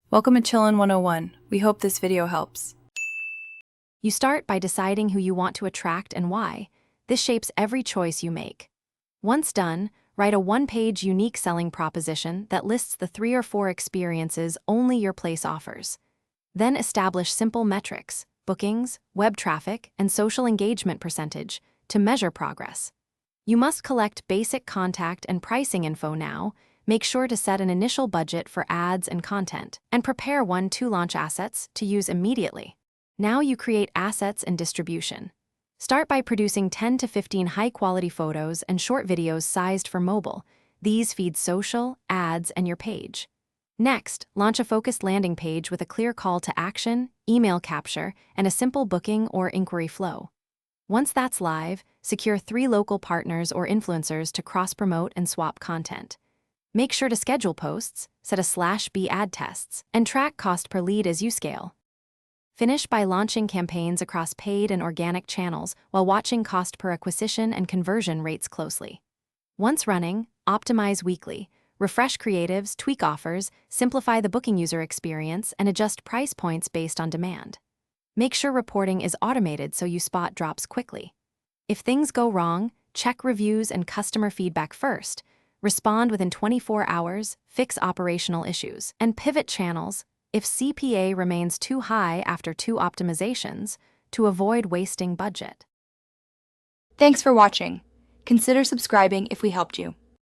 Welcome to Chillin' 101. We hope this video helps. You start by deciding who you want to attract and why. This shapes every choice you make. Once done, write a one-page unique selling proposition that lists the 3 or 4 experiences only your place offers. Then establish simple metrics, bookings, web traffic, and social engagement percentage, to measure progress. You must collect basic contact and pricing info now. Make sure to set an initial budget for ads and content, and prepare 1-2 launch assets to use immediately. Now you create assets and distribution. Start by producing 10 to 15 high-quality photos and short videos sized for mobile. These feed social, ads, and your page. Next, launch a focused landing page with a clear call to action, email capture, and a simple booking or inquiry flow. Once that's live, secure 3 local partners or influencers to cross-promote and swap content. Make sure to schedule posts, set a /B ad tests, and track cost per lead as you scale. Finish by launching campaigns across paid and organic channels while watching cost per acquisition and conversion rates closely. Once running, optimize weekly, refresh creatives, tweak offers, simplify the booking user experience, and adjust price points based on demand. Make sure reporting is automated so you spot drops quickly. If things go wrong, check reviews and customer feedback first. Respond within 24 hours, fix operational issues, and pivot channels if CPA remains too high after 2 optimizations to avoid wasting budget. Thanks for watching. Consider subscribing if we helped you.